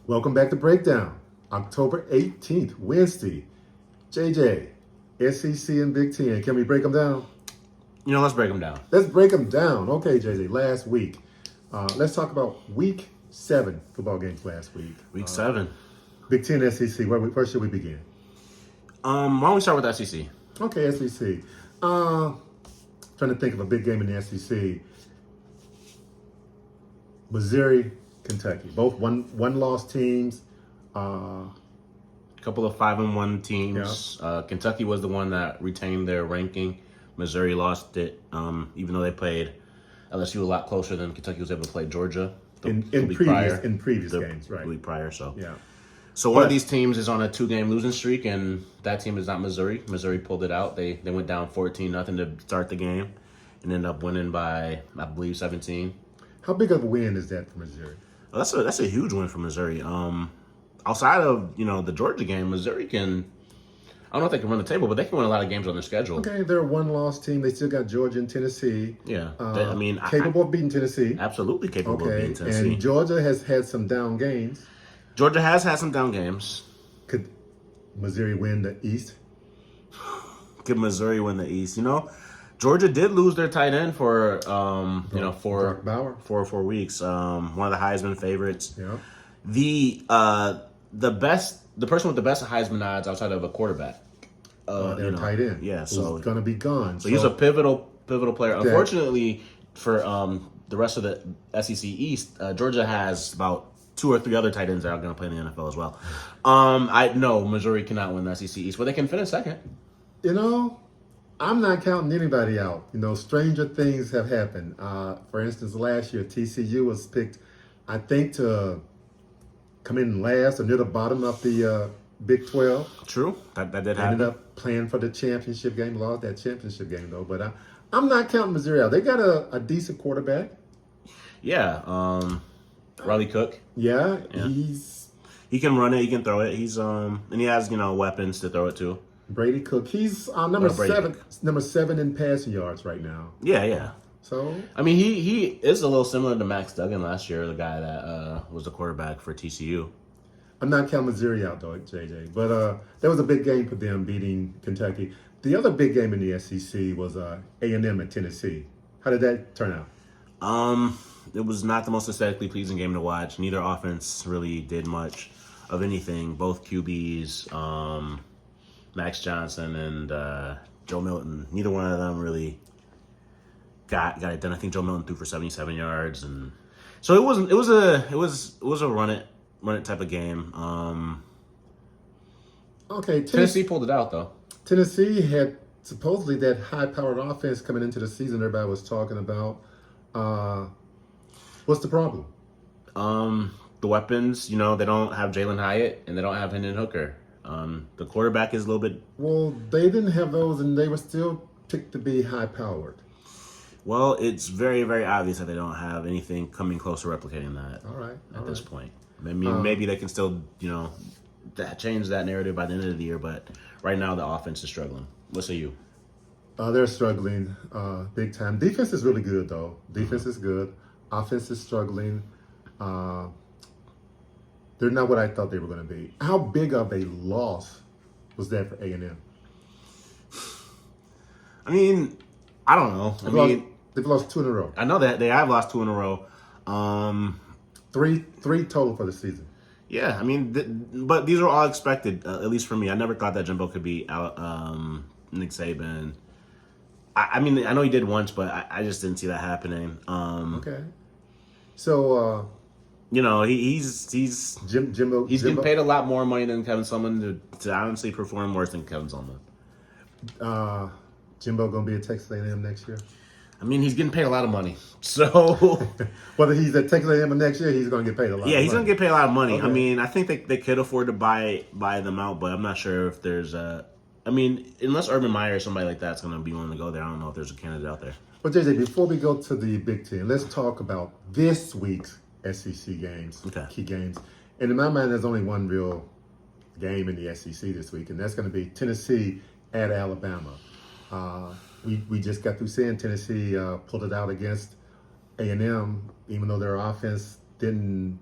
Welcome back to Breakdown. October 18th, Wednesday. JJ, SEC and Big Ten. Can we break them down? Let's break them down. Let's break them down. Okay, JJ, last week. Let's talk about week 7 football games last week. Week 7. Big Ten, SEC. Where should we begin? Why don't we start with the SEC? Okay, SEC. Trying to think of a big game in the SEC. Missouri, Kentucky. Both one-loss teams. A couple of 5-1 teams. Yeah. Kentucky was the one that retained their ranking. Missouri lost it, even though they played LSU a lot closer than Kentucky was able to play Georgia In previous games, right? The week prior, so. Yeah. So one of these teams is on a 2-game losing streak, and that team is not Missouri. Missouri pulled it out. They went down 14-0 to start the game and ended up winning by, I believe, 17. How big of a win is that for Missouri? Well, that's a huge win for Missouri. Outside of the Georgia game, Missouri can. I don't know if they can run the table, but they can win a lot of games on their schedule. Okay, they're a one-loss team. They still got Georgia and Tennessee. Yeah, capable of beating Tennessee. Absolutely capable of beating Tennessee. And Georgia has had some down games. Georgia has had some down games. Could Missouri win the East? Could Missouri win the East? Georgia did lose their tight end for Brock Bauer. 4 or 4 weeks. One of the Heisman favorites. Yeah. The person with the best Heisman odds outside of a quarterback. Their tight end. Yeah, so going to be gone. So he's a pivotal player. Unfortunately, for the rest of the SEC East, Georgia has about 2 or 3 other tight ends that are going to play in the NFL as well. I know Missouri cannot win the SEC East, but they can finish second. I'm not counting anybody out. Stranger things have happened. For instance, last year, TCU was picked, I think, to come in last or near the bottom of the Big 12. True. That did happen. Ended up playing for the championship game. Lost that championship game, though. But I'm not counting Missouri out. They got a decent quarterback. Yeah. Riley Cook. Yeah. He can run it. He can throw it. He's and he has weapons to throw it to. Brady Cook. He's number 7 in passing yards right now. Yeah. So he is a little similar to Max Duggan last year, the guy that was the quarterback for TCU. I'm not counting Missouri out though, JJ. But that was a big game for them beating Kentucky. The other big game in the SEC was A&M at Tennessee. How did that turn out? It was not the most aesthetically pleasing game to watch. Neither offense really did much of anything. Both QBs, Max Johnson and Joe Milton, neither one of them really got it done. I think Joe Milton threw for 77 yards, and so it was a run it type of game. Okay, Tennessee pulled it out though. Tennessee had supposedly that high-powered offense coming into the season. Everybody was talking about. What's the problem? The weapons. They don't have Jalen Hyatt and they don't have Hendon Hooker. The quarterback is a little bit. Well, they didn't have those, and they were still picked to be high-powered. Well, it's very, very obvious that they don't have anything coming close to replicating that. All right. At this point, maybe they can still, change that narrative by the end of the year. But right now, the offense is struggling. What say you? They're struggling big time. Defense is really good, though. Defense is good. Offense is struggling. They're not what I thought they were going to be. How big of a loss was that for A&M? I don't know. They've lost 2 in a row. I know that they have lost 2 in a row. Three total for the season. Yeah, but these are all expected, at least for me. I never thought that Jimbo could beat Nick Saban. I know he did once, but I just didn't see that happening. Okay. So, he's Jimbo. He's getting paid a lot more money than Kevin Sumlin to honestly perform worse than Kevin Sumlin. Jimbo gonna be at Texas A&M next year. He's getting paid a lot of money. So whether he's at Texas A&M next year, he's gonna get paid a lot. Yeah, he's gonna get paid a lot of money. Okay. I think they could afford to buy them out, but I'm not sure if there's unless Urban Meyer or somebody like that's gonna be willing to go there. I don't know if there's a candidate out there. But JJ, before we go to the Big Ten, let's talk about this week's SEC games, key games. And in my mind, there's only one real game in the SEC this week, and that's going to be Tennessee at Alabama. We just got through saying Tennessee pulled it out against A&M, even though their offense didn't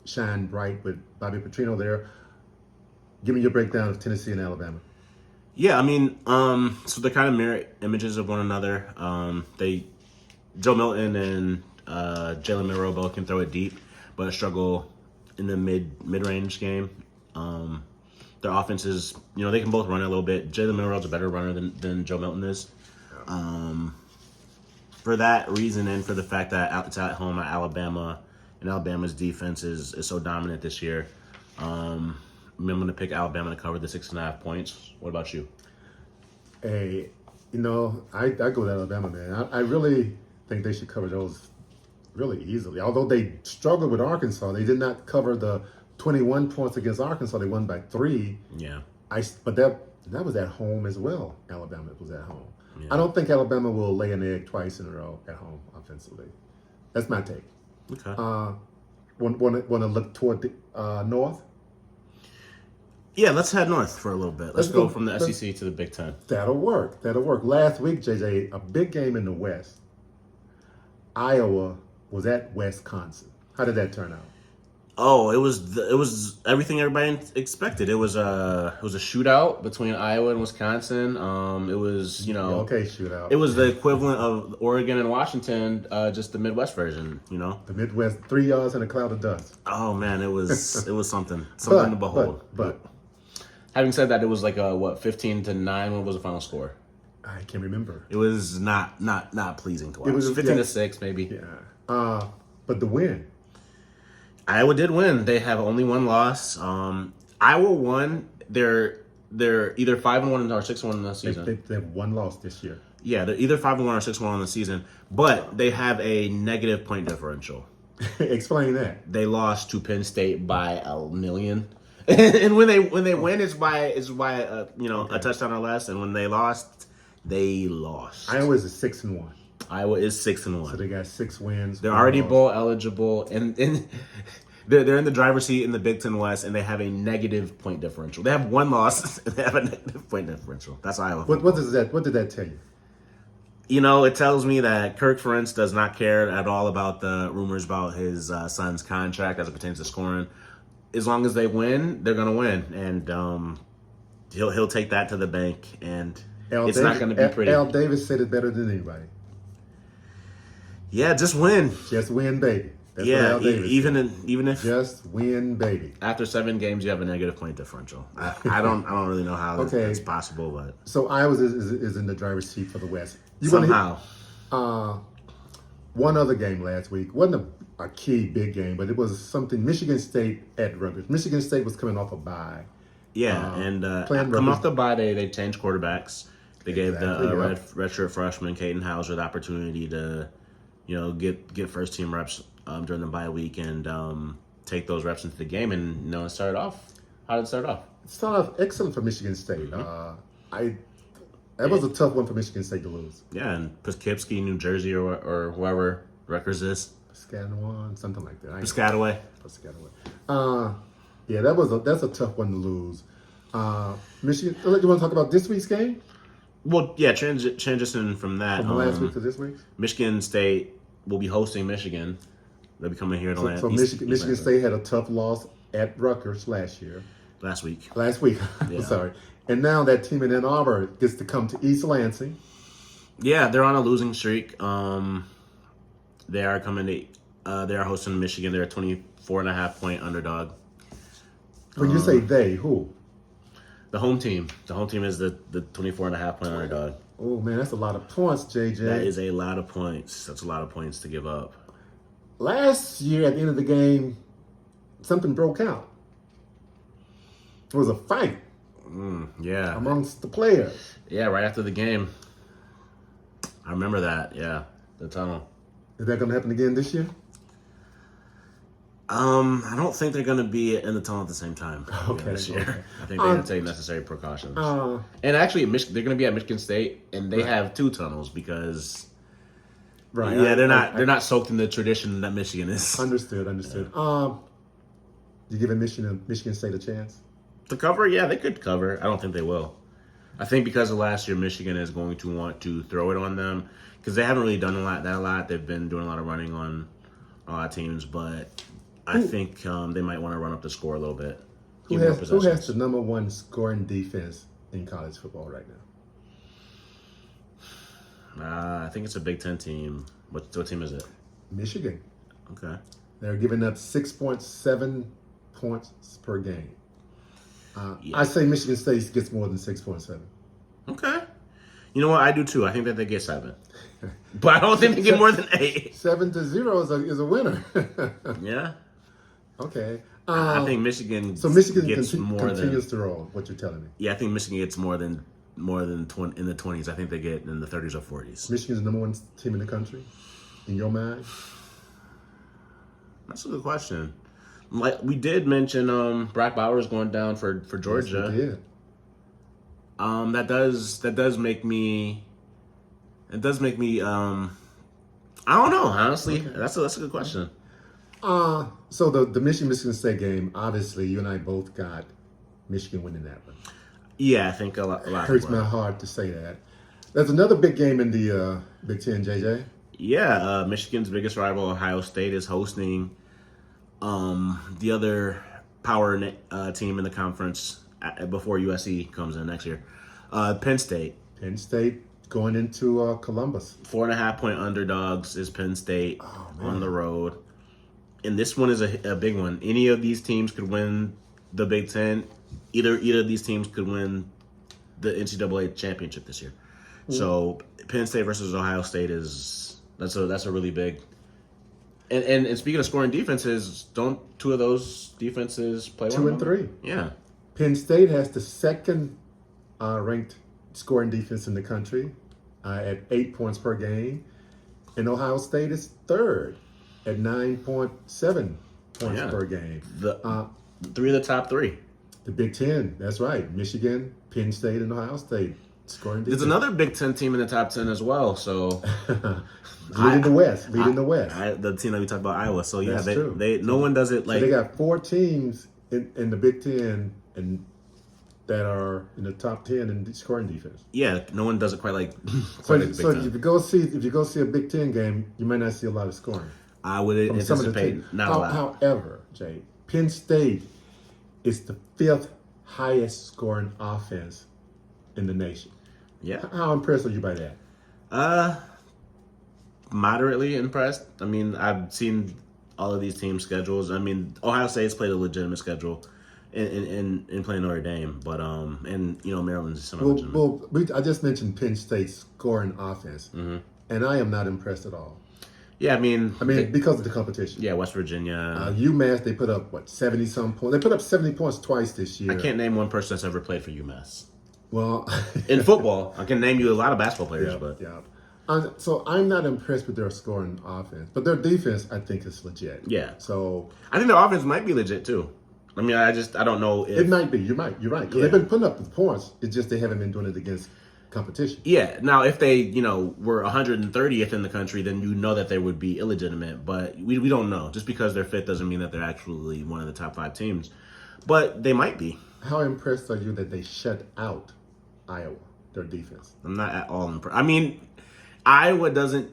shine bright with Bobby Petrino there. Give me your breakdown of Tennessee and Alabama. Yeah, I mean, so they're kind of mirror images of one another. Joe Milton and Jalen Milroe both can throw it deep, but struggle in the mid-range game. Their offenses, they can both run a little bit. Jalen Milroe's a better runner than Joe Milton is. For that reason, and for the fact that it's at home at Alabama, and Alabama's defense is so dominant this year, I'm going to pick Alabama to cover the 6.5 points. What about you? Hey, I go with Alabama, man. I really think they should cover those really easily. Although they struggled with Arkansas, they did not cover the 21 points against Arkansas. They won by 3. Yeah. But that was at home as well. Alabama was at home. Yeah. I don't think Alabama will lay an egg twice in a row at home offensively. That's my take. Okay. Want to look toward the north? Yeah, let's head north for a little bit. Let's go from the SEC to the Big Ten. That'll work. Last week, JJ, a big game in the West. Iowa was at Wisconsin. How did that turn out? Oh, it was everything everybody expected. It was a shootout between Iowa and Wisconsin. It was okay, shootout. It was the equivalent of Oregon and Washington, just the Midwest version. The Midwest, 3 yards and a cloud of dust. Oh man, it was something to behold. But having said that, it was like 15-9. What was the final score? I can't remember. It was not pleasing to watch. It was 15-6 maybe. Yeah. But the win. Iowa did win. They have only one loss. Iowa won. They're either 5-1 or 6-1 in the season. They have one loss this year. Yeah, they're either 5-1 or 6-1 in the season, but they have a negative point differential. Explain that. They lost to Penn State by 1 million, and when they win, it's by a touchdown or less, and when they lost, they lost. Iowa is 6-1. Iowa is 6-1. So they got 6 wins. They're already bowl eligible, and they're in the driver's seat in the Big Ten West, and they have a negative point differential. They have one loss, and they have a negative point differential. That's Iowa. What did that tell you? It tells me that Kirk Ferentz does not care at all about the rumors about his son's contract as it pertains to scoring. As long as they win, they're gonna win, and he'll take that to the bank, and it's not gonna be pretty. Al Davis said it better than anybody. Yeah, just win. Just win, baby. That's yeah, even if just win, baby. After 7 games, you have a negative point differential. I don't really know how that's possible, but so Iowa is in the driver's seat for the West. Somehow. One other game last week wasn't a key big game, but it was something. Michigan State at Rutgers. Michigan State was coming off a bye. Yeah, and coming off the bye, they changed quarterbacks. They gave the redshirt freshman Caden Hauser the opportunity to get first team reps during the bye week and take those reps into the game, and it started off. How did it start off? It started off excellent for Michigan State. That was a tough one for Michigan State to lose. Yeah, and Poughkeepsie, New Jersey, or whoever Rutgers is. Piscataway, something like that. Piscataway. Yeah, that's a tough one to lose. Michigan. You want to talk about this week's game? Well, yeah, transition from that. From last week to this week? Michigan State will be hosting Michigan. They'll be coming here to land. So Michigan State had a tough loss at Rutgers last week. Yeah. Sorry. And now that team in Ann Arbor gets to come to East Lansing. Yeah, they're on a losing streak. They are hosting Michigan. They're a 24.5-point underdog. When you say they, who? The home team. The home team is the 24.5-point underdog. Oh, man, that's a lot of points, JJ. That is a lot of points. That's a lot of points to give up. Last year, at the end of the game, something broke out. It was a fight. Yeah. Amongst the players. Yeah, right after the game. I remember that. Yeah, the tunnel. Is that going to happen again this year? I don't think they're going to be in the tunnel at the same time this year. Okay. I think they're going to take necessary precautions. And actually, they're going to be at Michigan State, and they have 2 tunnels because, yeah, they're not soaked in the tradition that Michigan is. Understood. You giving Michigan State a chance to cover? Yeah, they could cover. I don't think they will. I think because of last year, Michigan is going to want to throw it on them because they haven't really done that a lot. They've been doing a lot of running on a lot of teams, but I think they might want to run up the score a little bit. Who has the number one scoring defense in college football right now? I think it's a Big Ten team. What team is it? Michigan. Okay. They're giving up 6.7 points per game. Yeah. I say Michigan State gets more than 6.7. Okay. You know what? I do too. I think that they get 7. But I don't think they get more than 8. 7-0 is a winner. Yeah. Okay. I think Michigan. So Michigan gets more continues to roll. What you're telling me? Yeah, I think Michigan gets more than 20 in the 20s. I think they get in the 30s or 40s. Michigan's the number one team in the country, in your mind? That's a good question. Like we did mention, Brock Bowers going down for Georgia. Yes, we did. That does make me. It does make me. I don't know. Honestly, okay. That's a good question. So the Michigan State game, obviously, you and I both got Michigan winning that one. Yeah, I think a lot. Hurts my heart to say that. There's another big game in the Big Ten, JJ. Yeah, Michigan's biggest rival, Ohio State, is hosting the other power team in the conference before USC comes in next year. Penn State. Penn State going into Columbus. 4.5-point underdogs is Penn State on the road. And this one is a big one. Any of these teams could win the Big Ten. Either of these teams could win the NCAA championship this year. Mm-hmm. So Penn State versus Ohio State that's a really big. And speaking of scoring defenses, don't two of those defenses play 2 and 3? Yeah. Penn State has the second ranked scoring defense in the country at 8 points per game, and Ohio State is third at 9.7 points per game. Three of the top 3. The Big Ten, that's right. Michigan, Penn State, and Ohio State scoring defense. There's another Big Ten team in the top 10 as well. So leading the West. The team that we talked about, Iowa. So yeah, no one does it like. So they got 4 teams in the Big Ten and that are in the top 10 in scoring defense. Yeah, no one does it quite like. So if you go see a Big Ten game, you might not see a lot of scoring. I would anticipate not a lot. However, Jay, Penn State is the 5th highest scoring offense in the nation. Yeah. How impressed are you by that? Moderately impressed. I mean, I've seen all of these teams' schedules. I mean, Ohio State's played a legitimate schedule in playing Notre Dame, but and Maryland's semi-legitimate. Well, I just mentioned Penn State's scoring offense, and I am not impressed at all. Yeah, I mean, because of the competition. Yeah, West Virginia. UMass, they put up 70-some points. They put up 70 points twice this year. I can't name one person that's ever played for UMass. Well, in football, I can name you a lot of basketball players, so I'm not impressed with their scoring offense, but their defense, I think, is legit. Yeah. So I think their offense might be legit too. I mean, I don't know if it might be. You're right. Because they've been putting up the points. It's just they haven't been doing it against competition. Yeah. Now, if they, were 130th in the country, then that they would be illegitimate. But we don't know. Just because they're 5th doesn't mean that they're actually one of the top 5 teams. But they might be. How impressed are you that they shut out Iowa, their defense? I'm not at all impressed. I mean, Iowa doesn't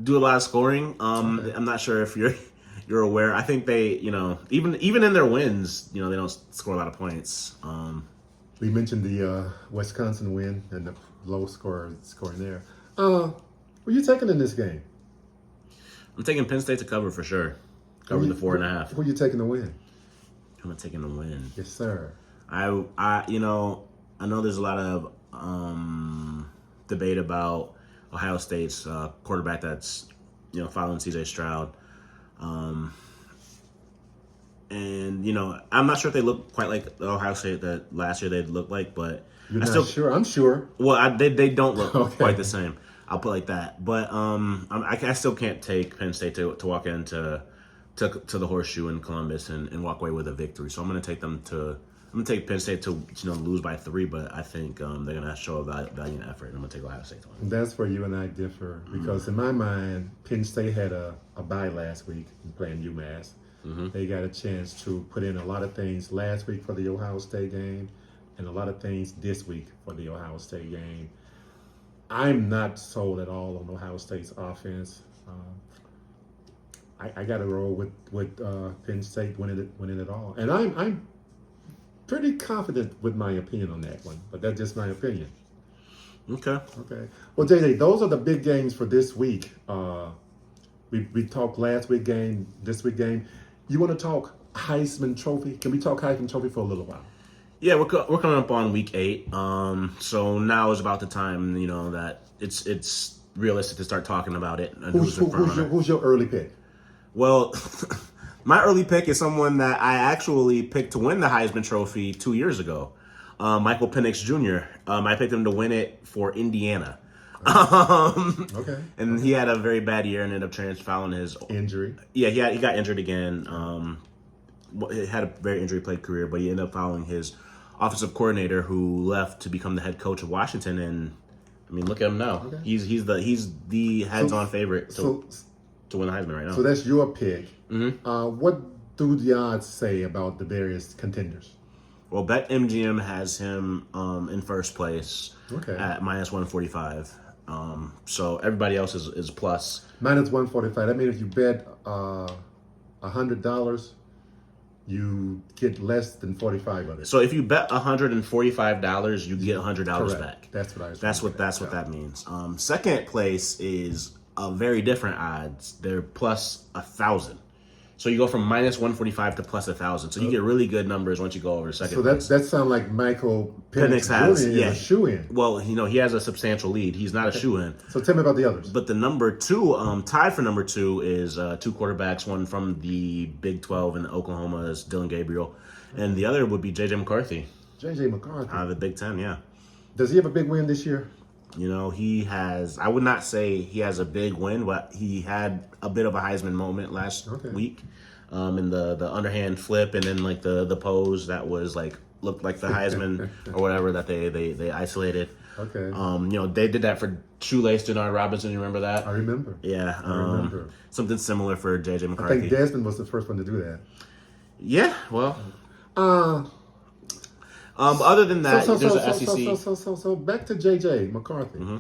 do a lot of scoring. Okay. I'm not sure if you're aware. I think they, even in their wins, they don't score a lot of points. We mentioned the Wisconsin win and the low scoring there. Who are you taking in this game? I'm taking Penn State to cover for sure. Cover the 4.5. Who are you taking to win? Who am I taking to win? Yes, sir. I know there's a lot of debate about Ohio State's quarterback that's following C.J. Stroud. And I'm not sure if they look quite like the Ohio State that last year they looked like, but you're not sure. I'm sure. Well, they don't look quite the same. I'll put it like that. But I still can't take Penn State to walk into the Horseshoe in Columbus and walk away with a victory. So I'm going to take them to. I'm going to take Penn State to lose by 3, but I think they're going to show a valiant effort, and I'm going to take Ohio State to win. That's where you and I differ, because in my mind, Penn State had a bye last week in playing UMass. They got a chance to put in a lot of things last week for the Ohio State game and a lot of things this week for the Ohio State game. I'm not sold at all on Ohio State's offense. I got to roll with Penn State winning it all, and I'm pretty confident with my opinion on that one. But that's just my opinion. Okay. Okay. Well, JJ, those are the big games for this week. We talked last week game, this week game. You want to talk Heisman Trophy? Can we talk Heisman Trophy for a little while? Yeah, we're coming up on week 8. So now is about the time that it's realistic to start talking about it. And who's your early pick? Well, my early pick is someone that I actually picked to win the Heisman Trophy 2 years ago. Michael Penix Jr. I picked him to win it for Indiana. Okay. And he had a very bad year and ended up fouling his injury. Yeah, he got injured again. He had a very injury-plagued career, but he ended up fouling his offensive coordinator, who left to become the head coach of Washington. And I mean, look at him now. Okay. He's the heads-on favorite to win the Heisman right now. So that's your pick. Mm-hmm. What do the odds say about the various contenders? Well, BetMGM has him in first place at -145. So everybody else is plus. -145. That means if you bet $100, you get less than 45 of it. So if you bet $145, you get $100 back. That's what I was. That's what that means. Second place is a very different odds. They're plus 1,000. So you go from -145 to plus 1,000. So you get really good numbers once you go over second. So that sounds like Michael Penix has is a shoe-in. Well, he has a substantial lead. He's not a shoe-in. So tell me about the others. But the number 2, tied for number 2, is 2 quarterbacks. One from the Big 12 in Oklahoma is Dylan Gabriel, and the other would be J.J. McCarthy. J.J. McCarthy. Out of the Big 10, yeah. Does he have a big win this year? He has. I would not say he has a big win, but he had a bit of a Heisman moment last week, in the underhand flip, and then like the pose that was looked like the Heisman or whatever that they isolated. Okay. They did that for Shoelace Denard Robinson. You remember that? I remember. Yeah. I remember. Something similar for J.J. McCarthy. I think Desmond was the first one to do that. Yeah. Well. Other than that, there's an SEC. So back to J.J. McCarthy. Mm-hmm.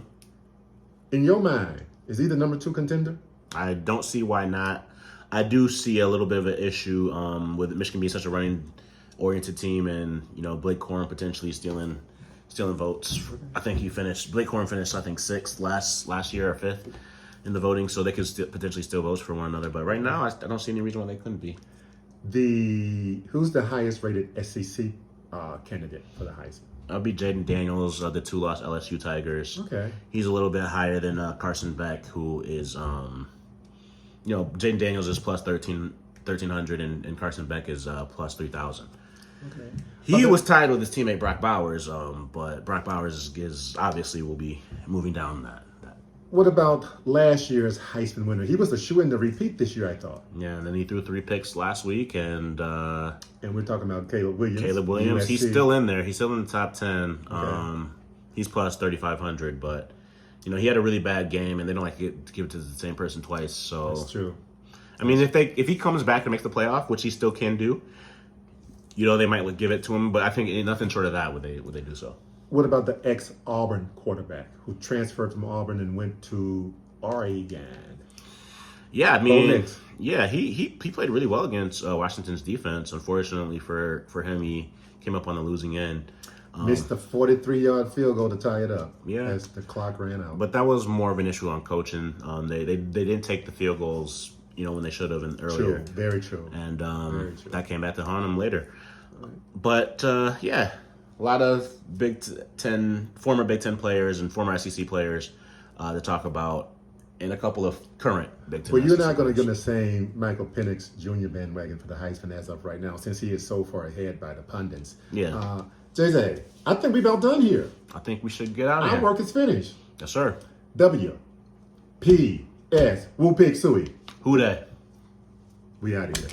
In your mind, is he the number 2 contender? I don't see why not. I do see a little bit of an issue with Michigan being such a running-oriented team, and Blake Corum potentially stealing votes. I think Blake Corum finished 6th last year or 5th in the voting, so they could potentially steal votes for one another. But right now, I don't see any reason why they couldn't be. Who's the highest-rated SEC candidate for the Heisman? That'll be Jaden Daniels, the 2-loss LSU Tigers. Okay. He's a little bit higher than Carson Beck, who is, Jaden Daniels is plus 1,300, and Carson Beck is plus 3,000. Okay. He was tied with his teammate Brock Bowers, but Brock Bowers obviously will be moving down that. What about last year's Heisman winner? He was a shoe-in to repeat this year, I thought. Yeah, and then he threw 3 picks last week, and we're talking about Caleb Williams. USC. He's still in there. He's still in the top 10. Okay. He's plus 3,500, but he had a really bad game, and they don't like to give it to the same person twice. So that's true. I mean, if he comes back and makes the playoff, which he still can do, they might give it to him. But I think nothing short of that would they do so. What about the ex-Auburn quarterback who transferred from Auburn and went to Oregon? Yeah, I mean, he played really well against Washington's defense. Unfortunately for him, he came up on the losing end. Missed the 43-yard field goal to tie it up. Yeah, as the clock ran out. But that was more of an issue on coaching. They didn't take the field goals, when they should have earlier. True, very true. And very true. That came back to haunt him later. Right. But a lot of former Big Ten players and former SEC players to talk about, and a couple of current Big Ten. Well, you're not going to get the same Michael Penix Jr. bandwagon for the Heisman as of right now, since he is so far ahead by the pundits. Yeah. JJ, I think we're about done here. I think we should get out of here. Our work is finished. Yes, sir. W-P-S. Woo Pig Suey. Who dat? We out of here.